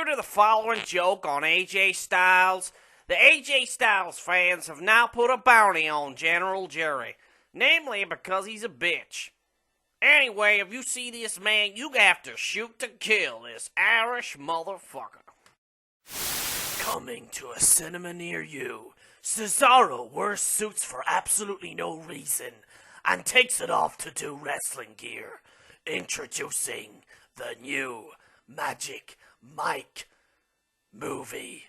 due to the following joke on AJ Styles, the AJ Styles fans have now put a bounty on General Jerry, namely because he's a bitch. Anyway, if you see this man, you have to shoot to kill this Irish motherfucker. Coming to a cinema near you, Cesaro wears suits for absolutely no reason and takes it off to do wrestling gear. Introducing the new Magic Mike movie.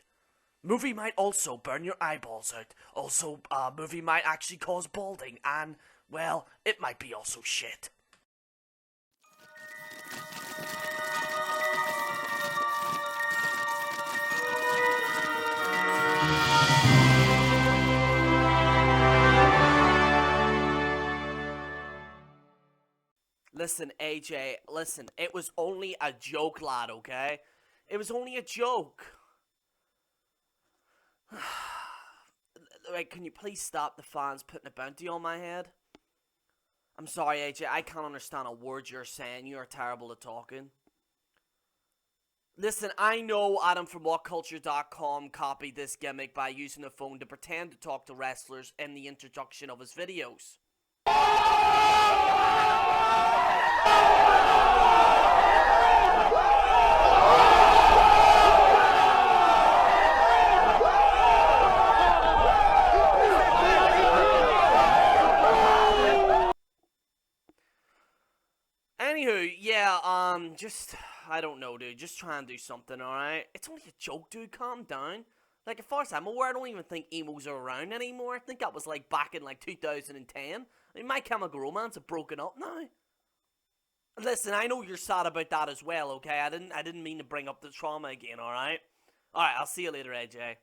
Movie might also burn your eyeballs out. Also, movie might actually cause balding, and, well, it might be also shit. Listen, AJ, listen, it was only a joke, lad, okay? It was only a joke. Right, can you please stop the fans putting a bounty on my head? I'm sorry, AJ, I can't understand a word you're saying. You're terrible at talking. Listen, I know Adam from WhatCulture.com copied this gimmick by using a phone to pretend to talk to wrestlers in the introduction of his videos. Anywho, yeah, I don't know, dude, just try and do something, alright? It's only a joke, dude, calm down. Like, as far as I'm aware, I don't even think emos are around anymore. I think that was, like, back in, 2010. I mean, My Chemical Romance have broken up now. Listen, I know you're sad about that as well, okay? I didn't mean to bring up the trauma again, alright? Alright, I'll see you later, AJ.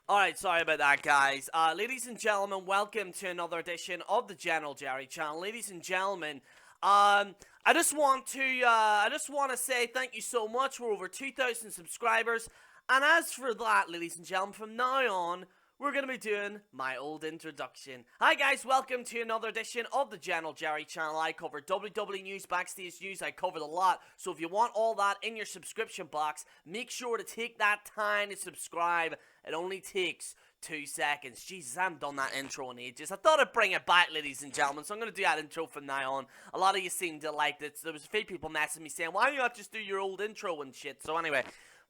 Alright, sorry about that, guys. Ladies and gentlemen, welcome to another edition of the General Jerry channel. Ladies and gentlemen, I just want to say thank you so much. We're over 2,000 subscribers. And as for that, ladies and gentlemen, from now on, we're going to be doing my old introduction. Hi guys, welcome to another edition of the General Jerry channel. I cover WWE news, backstage news, I cover a lot. So if you want all that in your subscription box, make sure to take that time to subscribe. It only takes 2 seconds. Jesus, I haven't done that intro in ages. I thought I'd bring it back, ladies and gentlemen, so I'm going to do that intro from now on. A lot of you seem to like it. There was a few people messaging me saying, why don't you not just do your old intro and shit? So anyway,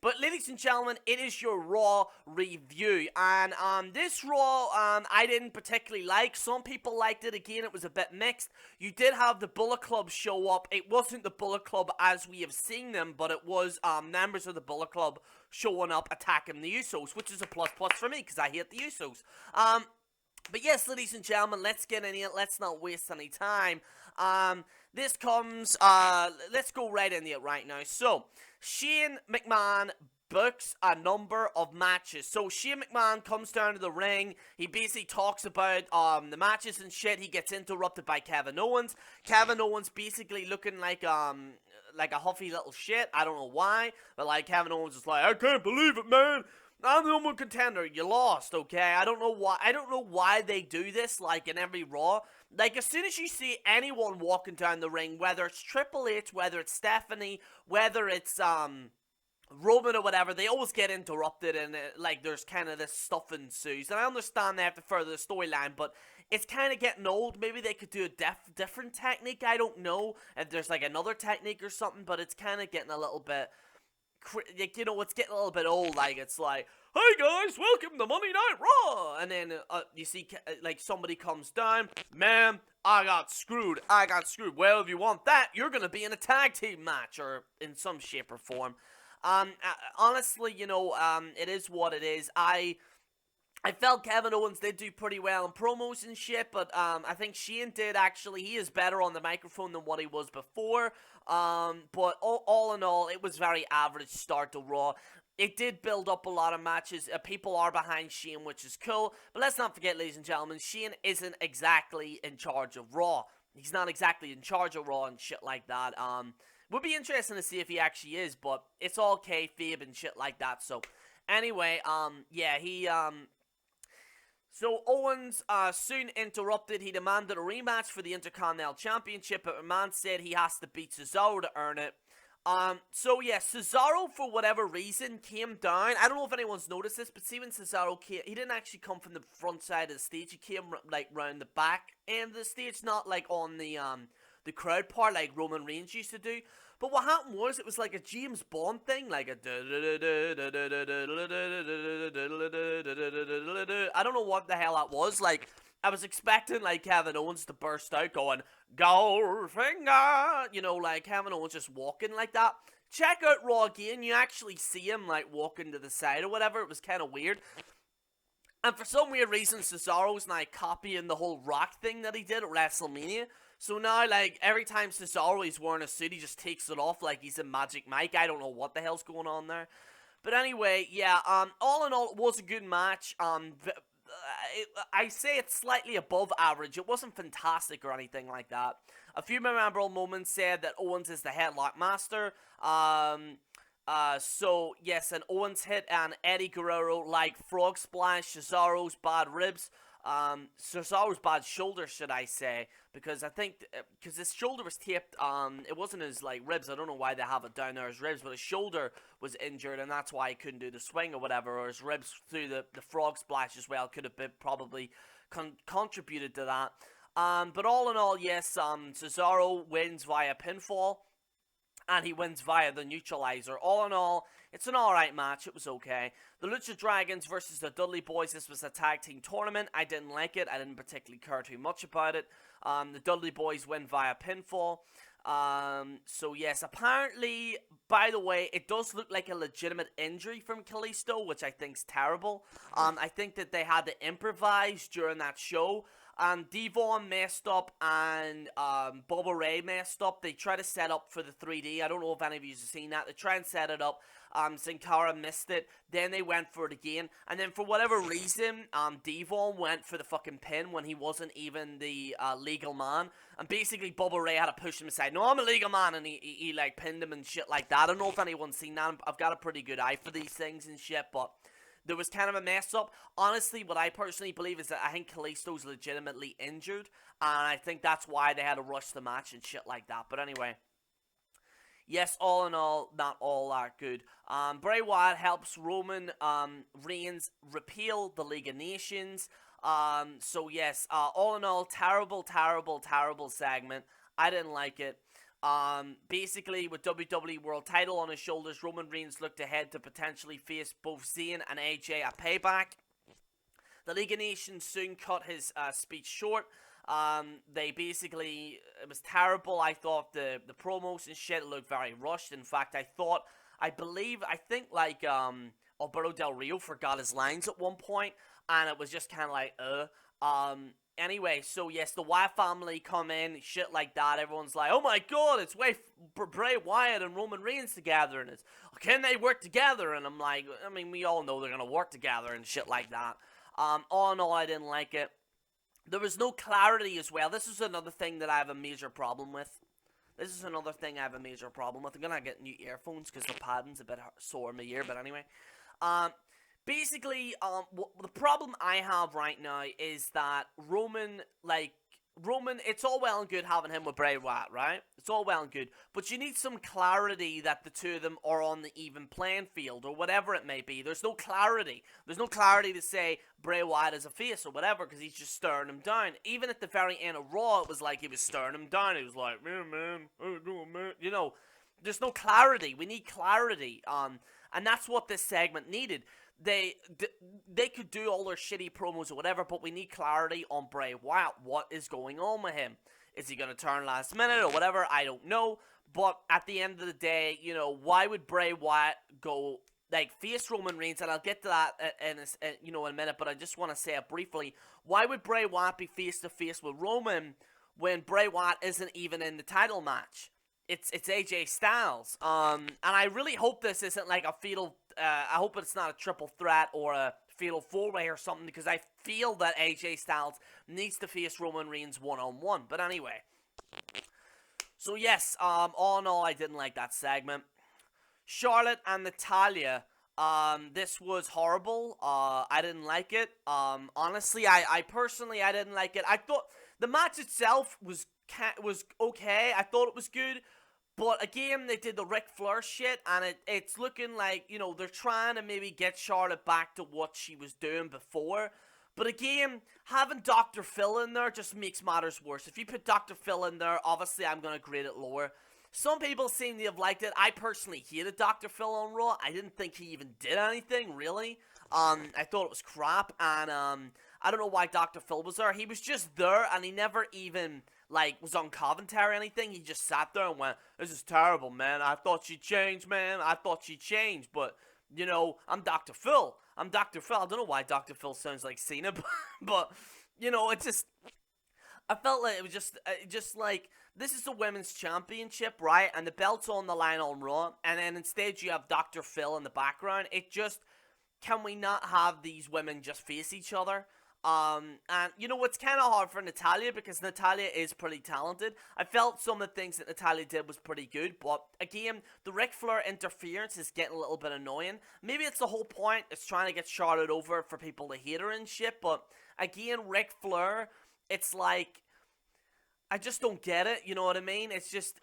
but ladies and gentlemen, it is your Raw review, and this Raw, I didn't particularly like. Some people liked it. Again, it was a bit mixed. You did have the Bullet Club show up. It wasn't the Bullet Club as we have seen them, but it was members of the Bullet Club showing up, attacking the Usos, which is a plus for me, because I hate the Usos. But yes, ladies and gentlemen, let's get in it. Let's not waste any time. This comes, let's go right into it right now. So, Shane McMahon books a number of matches. So, Shane McMahon comes down to the ring. He basically talks about, the matches and shit. He gets interrupted by Kevin Owens. Kevin Owens basically looking like a huffy little shit. I don't know why. But, Kevin Owens is like, I can't believe it, man. I'm the number one contender. You lost, okay? I don't know why they do this, in every Raw. As soon as you see anyone walking down the ring, whether it's Triple H, whether it's Stephanie, whether it's, Roman or whatever, they always get interrupted and, there's kind of this stuff ensues. And I understand they have to further the storyline, but it's kind of getting old. Maybe they could do a different technique. I don't know if there's, another technique or something, but it's kind of getting a little bit... it's getting a little bit old. It's like, hey guys, welcome to Monday Night Raw, and then you see somebody comes down, man, I got screwed. Well, if you want that, you're gonna be in a tag team match or in some shape or form. Honestly, it is what it is. I felt Kevin Owens did do pretty well in promos and shit, but I think Shane did actually. He is better on the microphone than what he was before. But all in all, it was very average start to Raw. It did build up a lot of matches. People are behind Shane, which is cool. But let's not forget, ladies and gentlemen, Shane isn't exactly in charge of Raw. He's not exactly in charge of Raw and shit like that. Would be interesting to see if he actually is, but it's all kayfabe and shit like that. So, anyway, yeah, he, So Owens soon interrupted. He demanded a rematch for the Intercontinental Championship, but McMahon said he has to beat Cesaro to earn it. So yeah, Cesaro, for whatever reason, came down. I don't know if anyone's noticed this, but see when Cesaro came, he didn't actually come from the front side of the stage. He came, like, round the back end of the stage, not, like, on the crowd part like Roman Reigns used to do. But what happened was, it was like a James Bond thing, like a I don't know what the hell that was. Like, I was expecting, like, Kevin Owens to burst out going, Goldfinger! You know, like, Kevin Owens just walking like that. Check out Raw again, you actually see him, like, walking to the side or whatever. It was kind of weird. And for some weird reason, Cesaro's now copying the whole rock thing that he did at WrestleMania. So now, like, every time Cesaro is wearing a suit, he just takes it off like he's a Magic Mike. I don't know what the hell's going on there. But anyway, yeah, all in all, it was a good match. I say it's slightly above average. It wasn't fantastic or anything like that. A few memorable moments said that Owens is the headlock master. So yes, and Owens hit an Eddie Guerrero like frog splash, Cesaro's bad ribs, Cesaro's bad shoulder, should I say, because I think, because his shoulder was taped, it wasn't his, like, ribs. I don't know why they have it down there as ribs, but his shoulder was injured, and that's why he couldn't do the swing or whatever, or his ribs through the frog splash as well could have been probably contributed to that. But all in all, yes, Cesaro wins via pinfall, and he wins via the neutralizer. All in all, it's an alright match. It was okay. The Lucha Dragons versus the Dudley Boys. This was a tag team tournament. I didn't like it. I didn't particularly care too much about it. The Dudley Boys win via pinfall. So yes, apparently, by the way, it does look like a legitimate injury from Kalisto, which I think's terrible. I think that they had to improvise during that show. Devon messed up, and Bubba Ray messed up. They try to set up for the 3D. I don't know if any of you have seen that. They try and set it up. Sin Cara missed it. Then they went for it again. And then for whatever reason, Devon went for the fucking pin when he wasn't even the legal man. And basically, Bubba Ray had to push him aside. No, I'm a legal man. And he like, pinned him and shit like that. I don't know if anyone's seen that. I've got a pretty good eye for these things and shit, but there was kind of a mess up. Honestly, what I personally believe is that I think Kalisto's legitimately injured, and I think that's why they had to rush the match and shit like that. But anyway, yes, all in all, not all that good. Bray Wyatt helps Roman Reigns repeal the League of Nations. So yes, all in all, terrible, terrible, terrible segment. I didn't like it. Basically, with WWE World Title on his shoulders, Roman Reigns looked ahead to potentially face both Zayn and AJ at Payback. The League of Nations soon cut his speech short. They basically, it was terrible. I thought the promos and shit looked very rushed. In fact, I think like, Alberto Del Rio forgot his lines at one point, and it was just kind of like, Anyway, so yes, the Wyatt family come in, shit like that. Everyone's like, oh my god, it's Bray Wyatt and Roman Reigns together, and it's, can they work together? And I'm like, I mean, we all know they're gonna work together and shit like that. All in all, I didn't like it. There was no clarity as well. This is another thing that I have a major problem with. I'm gonna get new earphones because the padding's a bit sore in my ear, but anyway. Basically, the problem I have right now is that Roman, it's all well and good having him with Bray Wyatt, right? It's all well and good, but you need some clarity that the two of them are on the even playing field, or whatever it may be. There's no clarity. There's no clarity to say Bray Wyatt is a face or whatever, because he's just staring him down. Even at the very end of Raw, it was like he was staring him down. He was like, yeah, man, how you doing, man? You know, there's no clarity. We need clarity, and that's what this segment needed. They could do all their shitty promos or whatever, but we need clarity on Bray Wyatt. What is going on with him? Is he going to turn last minute or whatever? I don't know. But at the end of the day, you know, why would Bray Wyatt go, like, face Roman Reigns? And I'll get to that in a minute, but I just want to say it briefly. Why would Bray Wyatt be face-to-face with Roman when Bray Wyatt isn't even in the title match? It's AJ Styles. And I really hope this isn't like a fatal, I hope it's not a triple threat or a fatal four-way or something, because I feel that AJ Styles needs to face Roman Reigns one-on-one. But anyway. So yes, all in all, I didn't like that segment. Charlotte and Natalya, this was horrible. I didn't like it. Honestly, I personally didn't like it. I thought the match itself was okay. I thought it was good, But again, they did the Ric Flair shit, and it's looking like, you know, they're trying to maybe get Charlotte back to what she was doing before. But again, having Dr. Phil in there just makes matters worse. If you put Dr. Phil in there, obviously I'm going to grade it lower. Some people seem to have liked it. I personally hated Dr. Phil on Raw. I didn't think he even did anything, really. I thought it was crap, and I don't know why Dr. Phil was there. He was just there, and he never even, like, was on commentary or anything. He just sat there and went, "This is terrible, man. I thought she'd change, man. I thought she'd change, but, you know, I'm Dr. Phil. I'm Dr. Phil." I don't know why Dr. Phil sounds like Cena, but you know, it just, I felt like it was just like, this is the women's championship, right? And the belt's on the line on Raw, and then instead you have Dr. Phil in the background. It just, can we not have these women just face each other? And you know, it's kind of hard for Natalya because Natalya is pretty talented. I felt some of the things that Natalya did was pretty good, but again, the Ric Flair interference is getting a little bit annoying. Maybe it's the whole point, it's trying to get Charlotte over for people to hate her and shit, but again, Ric Flair, it's like, I just don't get it, you know what I mean? It's just,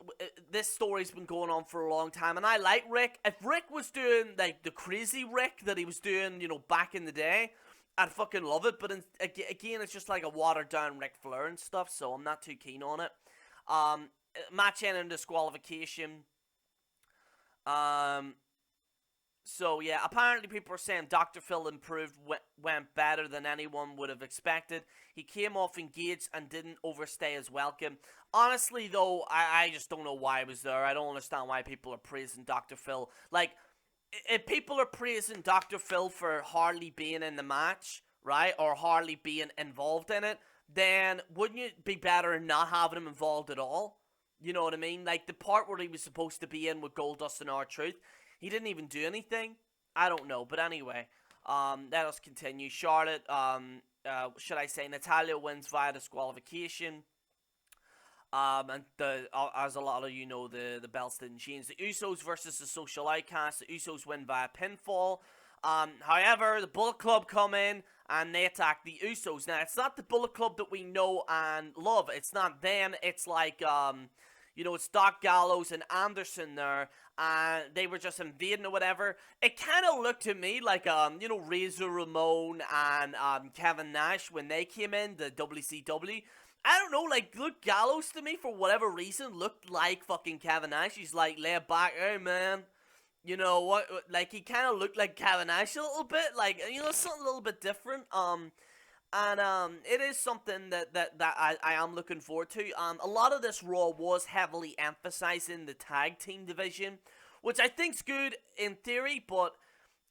this story's been going on for a long time, and I like Rick. If Rick was doing, like, the crazy Rick that he was doing, you know, back in the day, I'd fucking love it, but again, it's just like a watered-down Ric Flair and stuff, so I'm not too keen on it. Match ending disqualification. So yeah, apparently people are saying Dr. Phil improved, went better than anyone would have expected. He came off engaged and didn't overstay his welcome. Honestly, though, I just don't know why he was there. I don't understand why people are praising Dr. Phil. Like, if people are praising Dr. Phil for hardly being in the match, right, or hardly being involved in it, then wouldn't it be better not having him involved at all? You know what I mean? Like, the part where he was supposed to be in with Goldust and R-Truth, he didn't even do anything. I don't know, but anyway, let us continue. Charlotte, should I say, Natalya wins via disqualification. And as a lot of you know, the belts didn't change. The Usos versus the Social Outcasts. The Usos win via pinfall. However, the Bullet Club come in and they attack the Usos. Now, it's not the Bullet Club that we know and love. It's not them. It's like, you know, it's Doc Gallows and Anderson there, and they were just invading or whatever. It kind of looked to me like, you know, Razor Ramon and Kevin Nash when they came in, the WCW. I don't know, like, Luke Gallows to me, for whatever reason, looked like fucking Kevin Nash. He's like, laid back, hey, man. You know, what, like, he kind of looked like Kevin Nash a little bit. Like, you know, something a little bit different. It is something that I am looking forward to. A lot of this Raw was heavily emphasizing the tag team division, which I think's good in theory, but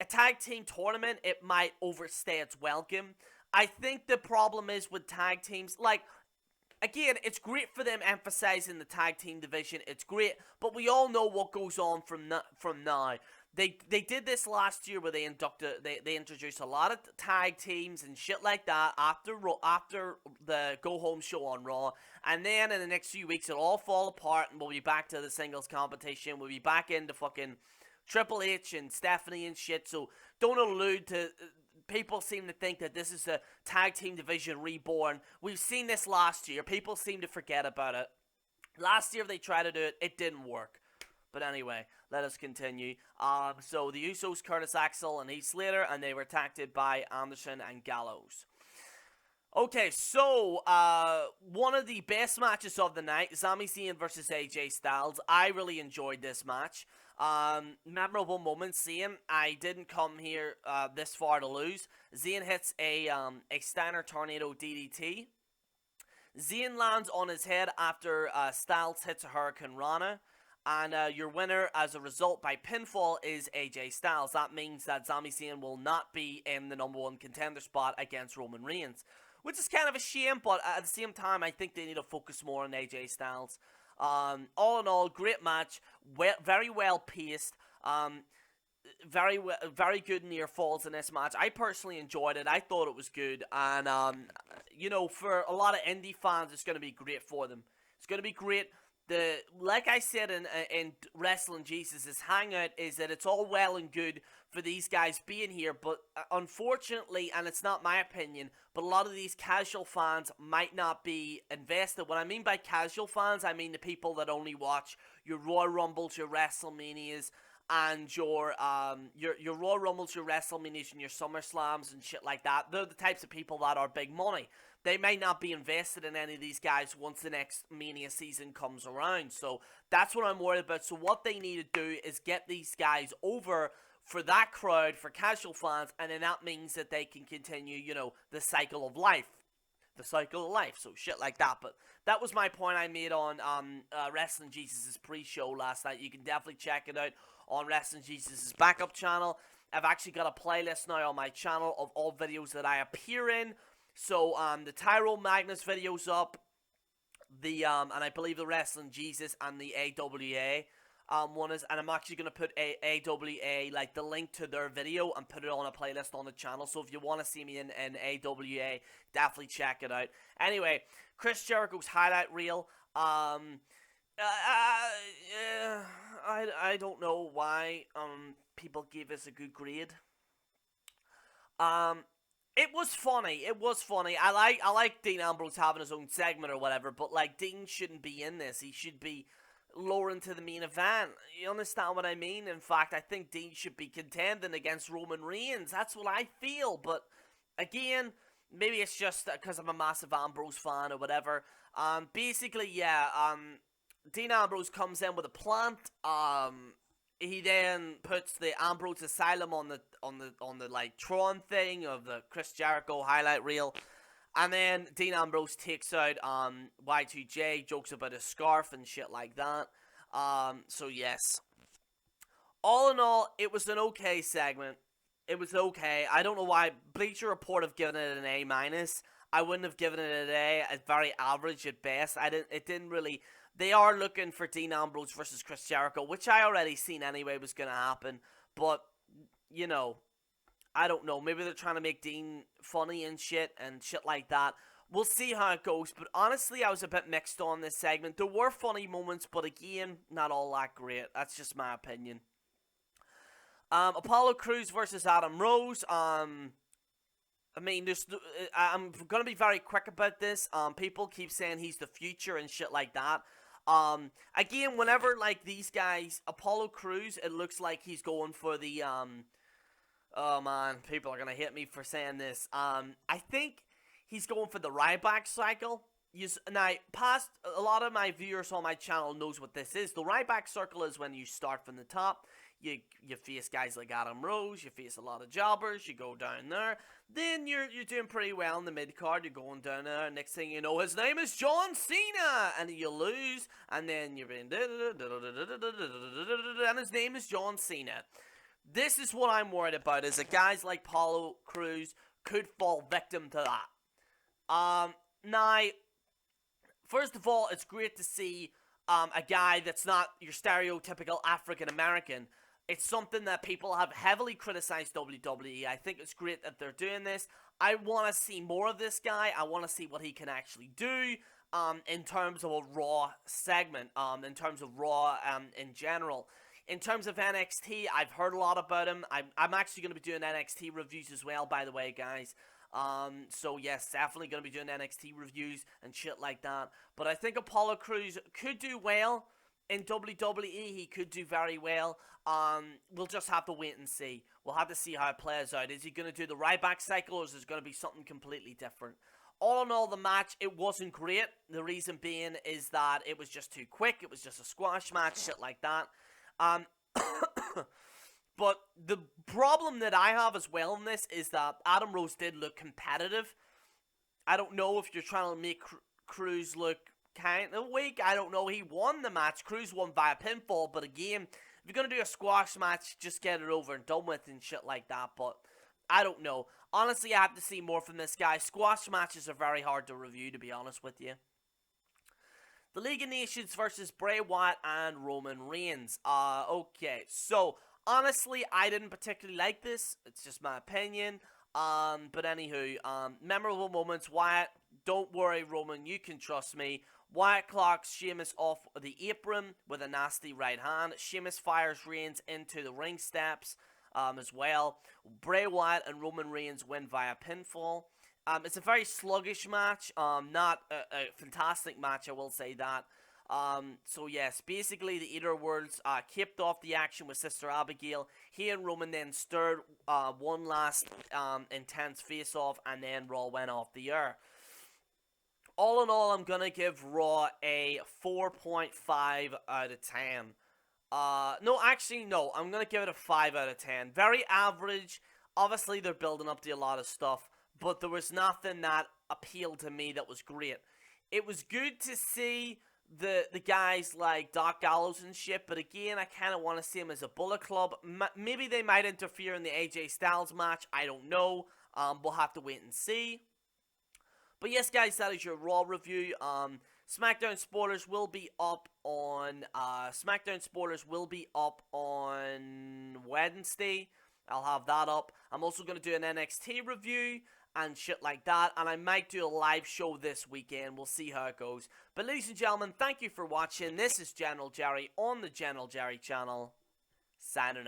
a tag team tournament, it might overstay its welcome. I think the problem is with tag teams, like, again, it's great for them emphasizing the tag team division. It's great, but we all know what goes on from now. They did this last year where they introduced a lot of tag teams and shit like that after the go home show on Raw, and then in the next few weeks it'll all fall apart and we'll be back to the singles competition. We'll be back into fucking Triple H and Stephanie and shit. So don't allude to. People seem to think that this is a tag team division reborn. We've seen this last year. People seem to forget about it. Last year they tried to do it. It didn't work. But anyway, let us continue. So the Usos, Curtis Axel, and Heath Slater, and they were attacked by Anderson and Gallows. Okay, so one of the best matches of the night, Sami Zayn versus AJ Styles. I really enjoyed this match. Memorable moment, Zayn, I didn't come here this far to lose. Zayn hits a Steiner Tornado DDT. Zayn lands on his head after Styles hits a Hurricane Rana. And your winner, as a result, by pinfall, is AJ Styles. That means that Sami Zayn will not be in the #1 contender spot against Roman Reigns. Which is kind of a shame, but at the same time, I think they need to focus more on AJ Styles. All in all, great match, very well paced, very good near falls in this match. I personally enjoyed it. I thought it was good, and you know, for a lot of indie fans, it's going to be great for them. It's going to be great. like I said in Wrestling Jesus' Hangout, is that it's all well and good for these guys being here, but unfortunately, and it's not my opinion, but a lot of these casual fans might not be invested. What I mean by casual fans, I mean the people that only watch your Royal Rumbles, your WrestleManias, and your Royal Rumbles, your WrestleManias, and your SummerSlams and shit like that. They're the types of people that are big money. They may not be invested in any of these guys once the next Mania season comes around. So that's what I'm worried about. So what they need to do is get these guys over for that crowd, for casual fans, and then that means that they can continue, you know, the cycle of life. The cycle of life, so shit like that. But that was my point I made on Wrestling Jesus' pre-show last night. You can definitely check it out on Wrestling Jesus' backup channel. I've actually got a playlist now on my channel of all videos that I appear in. So, the Tyrone Magnus video's up, and I believe the Wrestling Jesus and the AWA, one is, and I'm actually going to put AWA, like, the link to their video and put it on a playlist on the channel, so if you want to see me in AWA, definitely check it out. Anyway, Chris Jericho's highlight reel, I don't know why, people gave this a good grade. It was funny. It was funny. I like Dean Ambrose having his own segment or whatever, but like Dean shouldn't be in this. He should be lower into the main event. You understand what I mean? In fact, I think Dean should be contending against Roman Reigns. That's what I feel. But again, maybe it's just because I'm a massive Ambrose fan or whatever. Basically, yeah. Dean Ambrose comes in with a plant. He then puts the Ambrose Asylum on the like Tron thing of the Chris Jericho highlight reel, and then Dean Ambrose takes out Y2J, jokes about his scarf and shit like that. So yes, all in all, it was an okay segment. It was okay. I don't know why Bleacher Report have given it an A minus. I wouldn't have given it an A. It's very average at best. It didn't really. They are looking for Dean Ambrose versus Chris Jericho, which I already seen anyway was going to happen. But, you know, I don't know. Maybe they're trying to make Dean funny and shit like that. We'll see how it goes. But honestly, I was a bit mixed on this segment. There were funny moments, but again, not all that great. That's just my opinion. Apollo Crews versus Adam Rose. I mean, I'm going to be very quick about this. People keep saying he's the future and shit like that. Again, whenever, like, these guys, Apollo Crews, it looks like he's going for the, oh man, people are gonna hit me for saying this. I think he's going for the Ryback cycle. Now, a lot of my viewers on my channel knows what this is. The Ryback circle is when you start from the top. You face guys like Adam Rose, you face a lot of jobbers, you go down there, then you're doing pretty well in the mid-card, you're going down there, next thing you know, his name is John Cena, and you lose, and then you're in, and his name is John Cena. This is what I'm worried about, is that guys like Apollo Crews could fall victim to that. Now, first of all, it's great to see a guy that's not your stereotypical African-American. It's something that people have heavily criticized WWE. I think it's great that they're doing this. I want to see more of this guy. I want to see what he can actually do in terms of a Raw segment, in terms of Raw in general. In terms of NXT, I've heard a lot about him. I'm actually going to be doing NXT reviews as well, by the way, guys. So yes, definitely going to be doing NXT reviews and shit like that. But I think Apollo Crews could do well in WWE. He could do very well. We'll just have to wait and see. We'll have to see how it plays out. Is he going to do the Ryback cycle, or is it going to be something completely different? All in all, the match, it wasn't great. The reason being is that it was just too quick. It was just a squash match, shit like that. But the problem that I have as well in this is that Adam Rose did look competitive. I don't know if you're trying to make Crews look kind of weak. I don't know. He won the match. Crews won via pinfall. But again, if you're going to do a squash match, just get it over and done with and shit like that. But I don't know. Honestly, I have to see more from this guy. Squash matches are very hard to review, to be honest with you. The League of Nations versus Bray Wyatt and Roman Reigns. Okay, so honestly, I didn't particularly like this. It's just my opinion. But anywho, memorable moments. Wyatt, don't worry, Roman, you can trust me. Wyatt clocks Sheamus off the apron with a nasty right hand. Sheamus fires Reigns into the ring steps as well. Bray Wyatt and Roman Reigns win via pinfall. It's a very sluggish match, not a fantastic match, I will say that. So yes, basically the Eater Worlds kicked off the action with Sister Abigail. He and Roman then stirred one last intense face-off, and then Raw went off the air. All in all, I'm going to give Raw a 4.5 out of 10. No, actually, no. I'm going to give it a 5 out of 10. Very average. Obviously, they're building up to a lot of stuff, but there was nothing that appealed to me that was great. It was good to see the guys like Doc Gallows and shit, but again, I kind of want to see them as a Bullet Club. Maybe they might interfere in the AJ Styles match. I don't know. We'll have to wait and see. But yes, guys, that is your Raw review. SmackDown spoilers will be up on Wednesday. I'll have that up. I'm also going to do an NXT review and shit like that, and I might do a live show this weekend. We'll see how it goes. But ladies and gentlemen, thank you for watching. This is General Jerry on the General Jerry channel. Signing out.